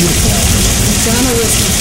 Donna was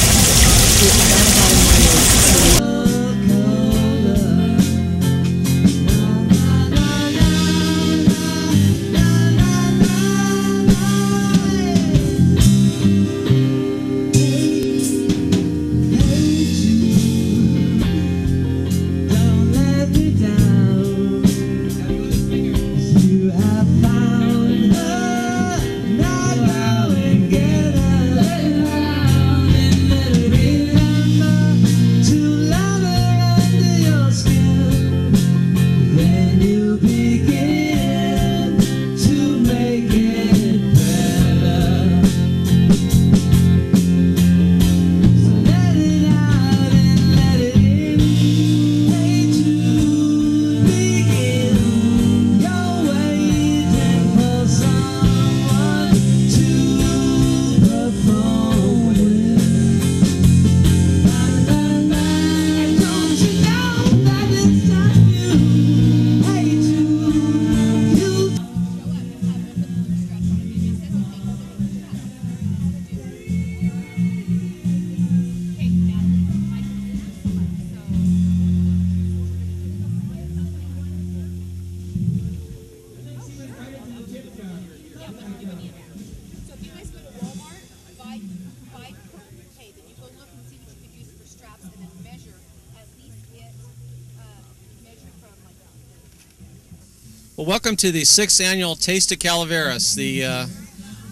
Well, welcome to the 6th annual Taste of Calaveras, the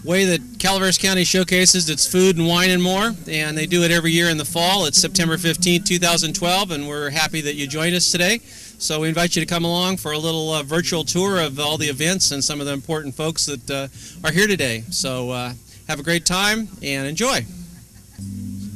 way that Calaveras County showcases its food and wine and more, and they do it every year in the fall. It's September 15th, 2012, and we're happy that you joined us today. So we invite you to come along for a little virtual tour of all the events and some of the important folks that are here today. So have a great time and enjoy.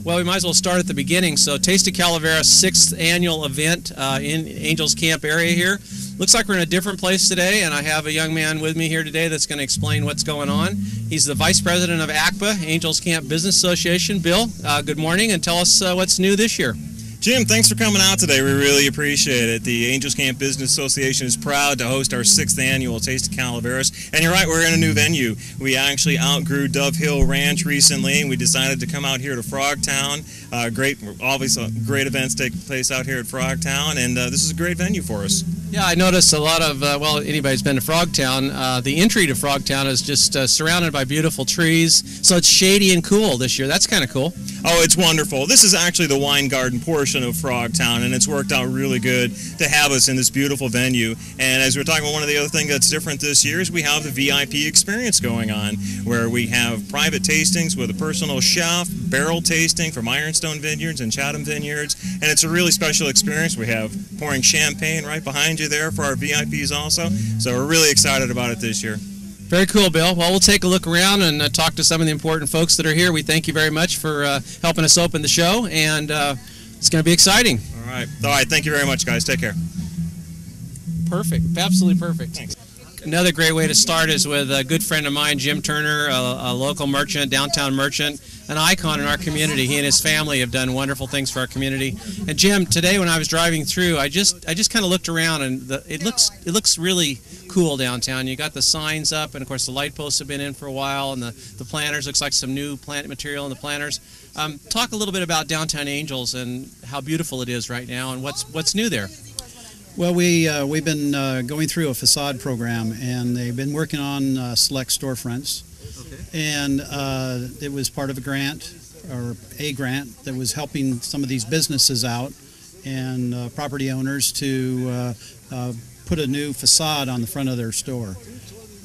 Well, we might as well start at the beginning. So Taste of Calaveras, 6th annual event in Angels Camp area here. Looks like we're in a different place today, and I have a young man with me here today that's going to explain what's going on. He's the Vice President of ACPA, Angels Camp Business Association. Bill, good morning, and tell us what's new this year. Jim, thanks for coming out today. We really appreciate it. The Angels Camp Business Association is proud to host our 6th annual Taste of Calaveras. And you're right, we're in a new venue. We actually outgrew Dove Hill Ranch recently, and we decided to come out here to Frogtown. Obviously, great events take place out here at Frogtown, and this is a great venue for us. Yeah, I noticed a lot of, well, anybody's been to Frogtown, the entry to Frogtown is just surrounded by beautiful trees, so it's shady and cool this year. That's kind of cool. Oh, it's wonderful. This is actually the wine garden portion of Frogtown, and it's worked out really good to have us in this beautiful venue. And as we're talking about, one of the other things that's different this year is we have the VIP experience going on, where we have private tastings with a personal chef, barrel tasting from Ironstone Vineyards and Chatham Vineyards, and it's a really special experience. We have pouring champagne right behind you there for our VIPs also, so we're really excited about it this year. Very cool, Bill. Well, we'll take a look around and talk to some of the important folks that are here. We thank you very much for helping us open the show, and it's going to be exciting. All right. Thank you very much, guys. Take care. Perfect. Absolutely perfect. Thanks. Another great way to start is with a good friend of mine, Jim Turner, a local merchant, downtown merchant, an icon in our community. He and his family have done wonderful things for our community. And Jim, today when I was driving through, I just kind of looked around, and it looks really cool downtown. You got the signs up, and of course the light posts have been in for a while, and the planters, looks like some new plant material in the planters. Talk a little bit about downtown Angels and how beautiful it is right now, and what's new there. Well, we've been going through a facade program, and they've been working on select storefronts. Okay. And it was part of a grant that was helping some of these businesses out and property owners to put a new facade on the front of their store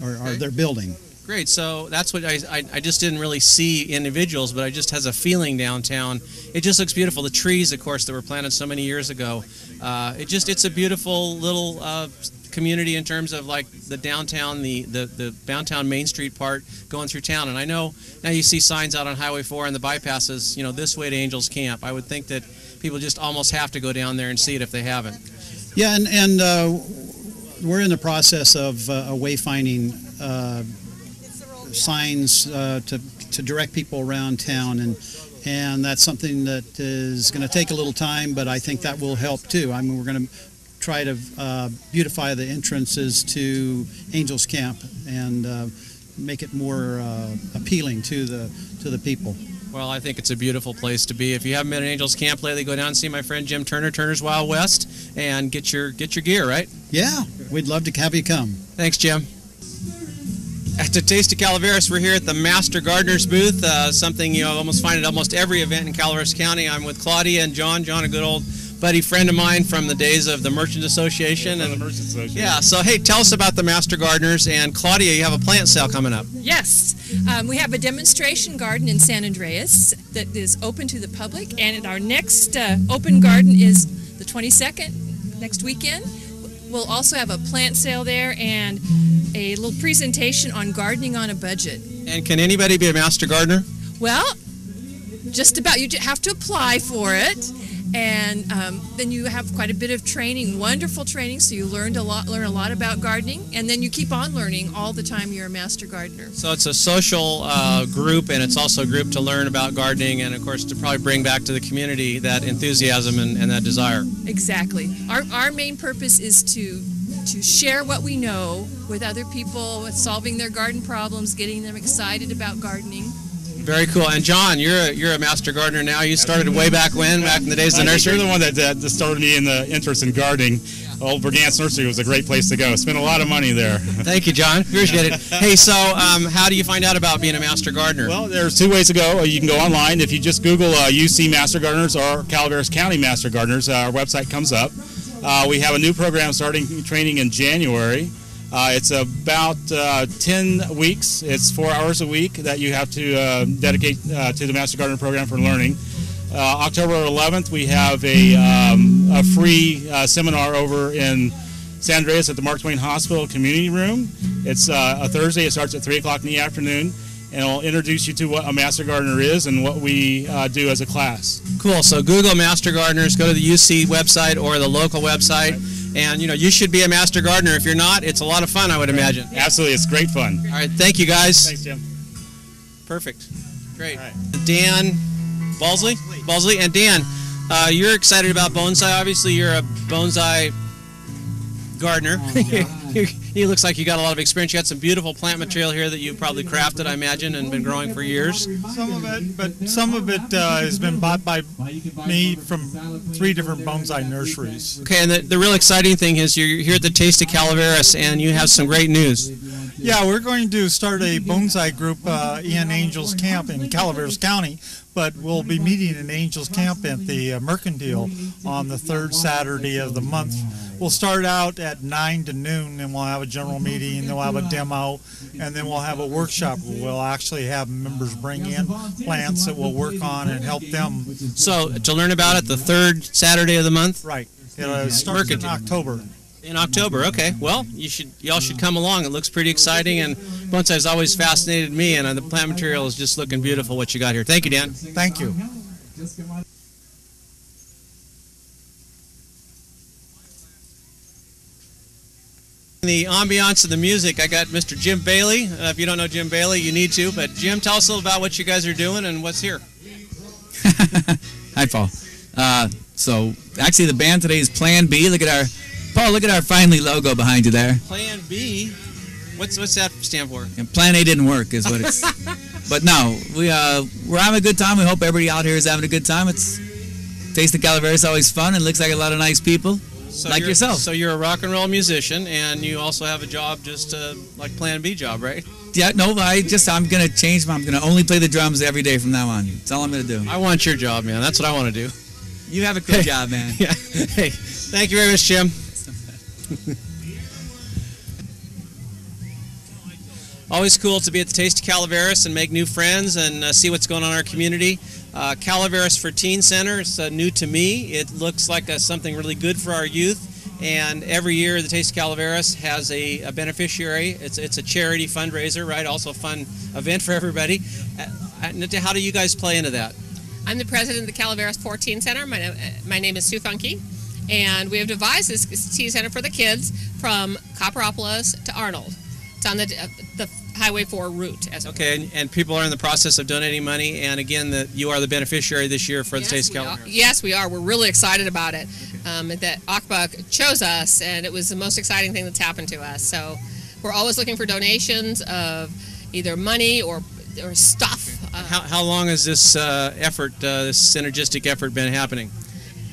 or their building. Great. So that's what I just didn't really see individuals, but I just has a feeling downtown. It just looks beautiful. The trees, of course, that were planted so many years ago. It's a beautiful little community in terms of like the downtown, the downtown Main Street part going through town. And I know now you see signs out on Highway 4 and the bypasses, you know, this way to Angels Camp. I would think that people just almost have to go down there and see it if they haven't. Yeah, and we're in the process of wayfinding signs to direct people around town, and that's something that is going to take a little time, but I think that will help too. I mean, we're going to try to beautify the entrances to Angels Camp, and make it more appealing to the people. Well, I think it's a beautiful place to be. If you haven't been at Angels Camp lately, go down and see my friend Jim Turner, Turner's Wild West, and get your gear, right? Yeah, we'd love to have you come. Thanks, Jim. At the Taste of Calaveras, we're here at the Master Gardener's booth, something you almost find at almost every event in Calaveras County. I'm with Claudia and John. John, a good old buddy friend of mine from the days of the Merchant Association. And the Merchant Association. Yeah, so hey, tell us about the Master Gardeners. And Claudia, you have a plant sale coming up. Yes, we have a demonstration garden in San Andreas that is open to the public, and our next open garden is the 22nd, next weekend. We'll also have a plant sale there and a little presentation on gardening on a budget. And can anybody be a Master Gardener? Well, just about. You have to apply for it. And then you have quite a bit of training, wonderful training, so you learn a lot about gardening, and then you keep on learning all the time you're a Master Gardener. So it's a social group, and it's also a group to learn about gardening, and of course to probably bring back to the community that enthusiasm and that desire. Exactly. Our main purpose is to share what we know with other people, with solving their garden problems, getting them excited about gardening. Very cool. And John, you're a Master Gardener now. You started way back when, back in the days of the nursery. You're the one that started me in the interest in gardening. Old Brgant's Nursery was a great place to go. Spent a lot of money there. Thank you, John. Appreciate it. Hey, so how do you find out about being a Master Gardener? Well, there's two ways to go. You can go online. If you just Google UC Master Gardeners or Calaveras County Master Gardeners, our website comes up. We have a new program starting training in January. It's about 10 weeks. It's 4 hours a week that you have to dedicate to the Master Gardener program for learning. October 11th, we have a free seminar over in San Andreas at the Mark Twain Hospital Community Room. It's a Thursday. It starts at 3 o'clock in the afternoon, and it'll introduce you to what a Master Gardener is and what we do as a class. Cool. So Google Master Gardeners, go to the UC website or the local website. Right. And, you should be a Master Gardener. If you're not, it's a lot of fun, I would imagine. Absolutely. It's great fun. All right. Thank you, guys. Thanks, Jim. Perfect. Great. Right. Dan Balsley? And Dan, you're excited about bonsai. Obviously, you're a bonsai gardener. He looks like you got a lot of experience. You got some beautiful plant material here that you've probably crafted, I imagine, and been growing for years. Some of it, but some of it has been bought by me from 3 different bonsai nurseries. Okay, and the real exciting thing is you're here at the Taste of Calaveras, and you have some great news. Yeah, we're going to start a bonsai group in Angels Camp in Calaveras County, but we'll be meeting in Angels Camp at the Mercantile on the 3rd Saturday of the month. We'll start out at 9 to noon, and we'll have a general meeting, and we'll have a demo, and then we'll have a workshop where we'll actually have members bring in plants that we'll work on and help them. So to learn about it, the 3rd Saturday of the month? Right. It starts in October. In October, okay. Well, y'all should come along. It looks pretty exciting, and bonsai has always fascinated me, and the plant material is just looking beautiful, what you got here. Thank you, Dan. Thank you. The ambiance of the music, I got Mr. Jim Bailey. If you don't know Jim Bailey, you need to. But Jim, tell us a little about what you guys are doing and what's here. Hi, Paul. So actually, the band today is Plan B. Look at our finally logo behind you there. Plan B. What's that stand for? And Plan A didn't work, is what it's. But no, we're having a good time. We hope everybody out here is having a good time. It's Taste of Calaveras, always fun, and looks like a lot of nice people. So like yourself. So you're a rock and roll musician, and you also have a job just like Plan B job, right? Yeah, no, I'm going to change I'm going to only play the drums every day from now on. That's all I'm going to do. I want your job, man. That's what I want to do. You have a cool job, man. Yeah. Hey, thank you very much, Jim. Always cool to be at the Taste of Calaveras and make new friends and see what's going on in our community. Calaveras for Teen Center is new to me. It looks like something really good for our youth. And every year, the Taste of Calaveras has a beneficiary. It's a charity fundraiser, right? Also a fun event for everybody. How do you guys play into that? I'm the president of the Calaveras for Teen Center. My name is Sue Funky. And we have devised this teen center for the kids from Copperopolis to Arnold. It's on the Highway 4 route. Okay, and people are in the process of donating money, and again, you are the beneficiary this year for the Taste of Calaveras. Yes, we are. We're really excited about it. That ACPA chose us, and it was the most exciting thing that's happened to us. So we're always looking for donations of either money or stuff. How long has this this synergistic effort been happening?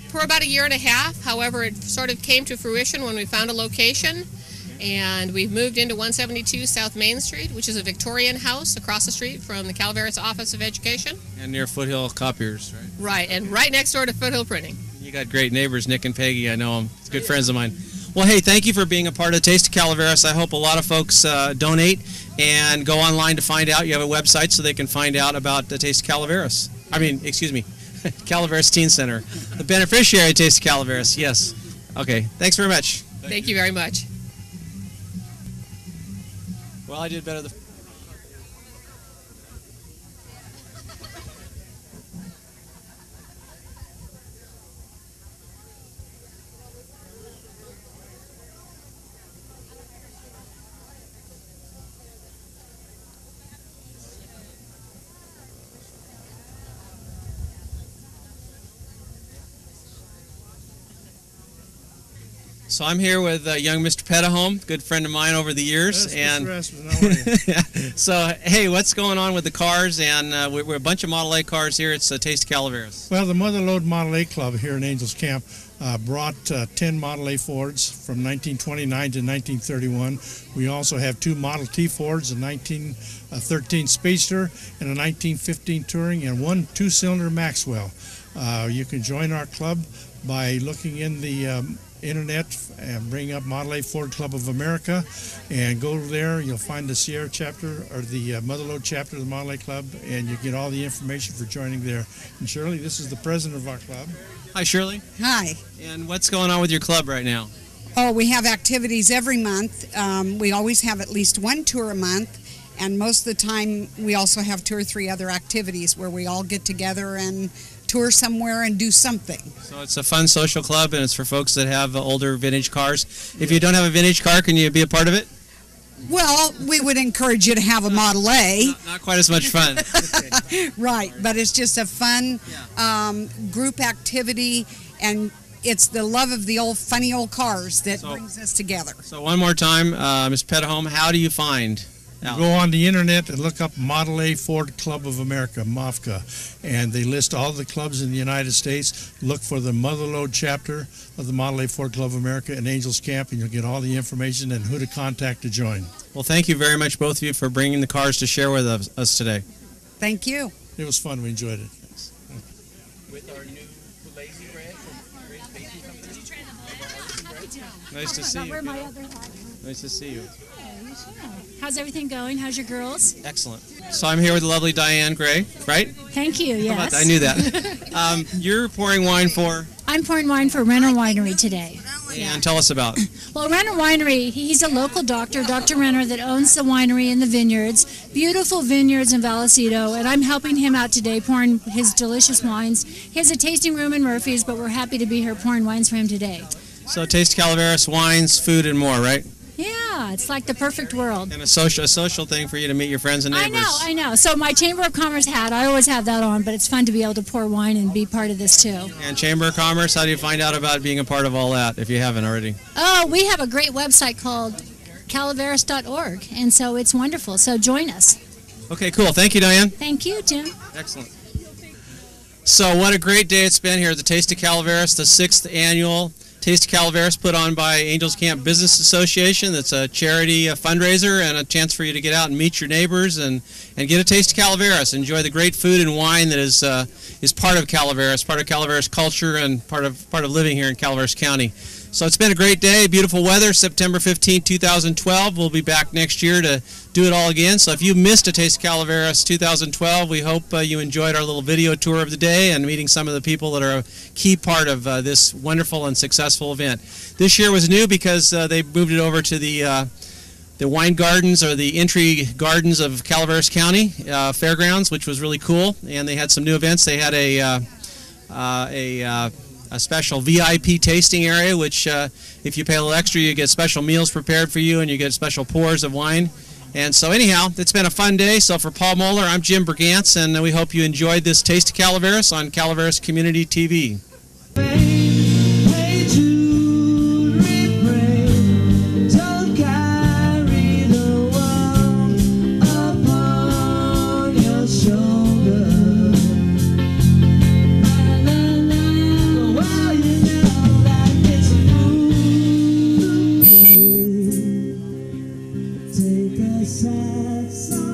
For about a year and a half. However, it sort of came to fruition when we found a location, and we've moved into 172 South Main Street, which is a Victorian house across the street from the Calaveras Office of Education. And near Foothill Copiers, right? Right, and right next door to Foothill Printing. You got great neighbors, Nick and Peggy. I know them. It's good friends of mine. Well, hey, thank you for being a part of Taste of Calaveras. I hope a lot of folks donate and go online to find out. You have a website so they can find out about the Taste of Calaveras. Calaveras Teen Center. The beneficiary of Taste of Calaveras, yes. Okay, thanks very much. Thank you very much. Well, I did better the... So I'm here with young Mr. Petahome, good friend of mine over the years. Yes, and Mr. Rasmussen, so, hey, what's going on with the cars? And we're a bunch of Model A cars here. It's Taste of Calaveras. well, the Motherlode Model A Club here in Angels Camp brought 10 Model A Fords from 1929 to 1931. We also have 2 Model T Fords, a 1913 Speedster and a 1915 Touring, and 1 2-cylinder Maxwell. You can join our club by looking in the internet and bring up Model A Ford Club of America and go there. You'll find the Sierra chapter or the Motherlode chapter of the Model A Club, and you get all the information for joining there. And Shirley, this is the president of our club. Hi, Shirley. Hi. And what's going on with your club right now? Oh, we have activities every month. We always have at least 1 tour a month, and most of the time we also have 2 or 3 other activities where we all get together and tour somewhere and do something. So it's a fun social club, and it's for folks that have older vintage cars. If you don't have a vintage car, can you be a part of it? Well, we would encourage you to have a Model A. Not quite as much fun. Right, but it's just a fun group activity, and it's the love of the funny old cars that brings us together. So one more time, Ms. Petahome, how do you find You go on the internet and look up Model A Ford Club of America, MOFCA, and they list all the clubs in the United States. Look for the Motherlode chapter of the Model A Ford Club of America in Angels Camp, and you'll get all the information and who to contact to join. Well, thank you very much, both of you, for bringing the cars to share with us today. Thank you. It was fun. We enjoyed it. With our new lazy bread from Grace Baking Company. Nice to see you. Nice to see you. How's everything going? How's your girls? Excellent. So I'm here with the lovely Diane Gray, right? Thank you, yes. I knew that. You're pouring wine for? I'm pouring wine for Renner Winery today. And tell us about it. Well, Renner Winery, he's a local doctor, Dr. Renner, that owns the winery and the vineyards, beautiful vineyards in Vallecito, and I'm helping him out today pouring his delicious wines. He has a tasting room in Murphy's, but we're happy to be here pouring wines for him today. So Taste Calaveras, wines, food, and more, right? Yeah, it's like the perfect world. And a social thing for you to meet your friends and neighbors. I know. So my Chamber of Commerce hat, I always have that on, but it's fun to be able to pour wine and be part of this too. And Chamber of Commerce, how do you find out about being a part of all that, if you haven't already? Oh, we have a great website called calaveras.org, and so it's wonderful. So join us. Okay, cool. Thank you, Diane. Thank you, Tim. Excellent. So what a great day it's been here at the Taste of Calaveras, the 6th annual Taste of Calaveras, put on by Angels Camp Business Association. That's a charity fundraiser and a chance for you to get out and meet your neighbors and get a taste of Calaveras. Enjoy the great food and wine that is part of Calaveras culture and part of living here in Calaveras County. So it's been a great day, beautiful weather, September 15, 2012. We'll be back next year to do it all again. So if you missed a Taste of Calaveras 2012, we hope you enjoyed our little video tour of the day and meeting some of the people that are a key part of this wonderful and successful event. This year was new because they moved it over to the wine gardens, or the entry gardens of Calaveras County Fairgrounds, which was really cool. And they had some new events. They had a special VIP tasting area, which if you pay a little extra, you get special meals prepared for you, and you get special pours of wine. And so anyhow, it's been a fun day. So for Paul Moeller, I'm Jim Bergantz, and we hope you enjoyed this Taste of Calaveras on Calaveras Community TV. Don't carry the world apart. Yes,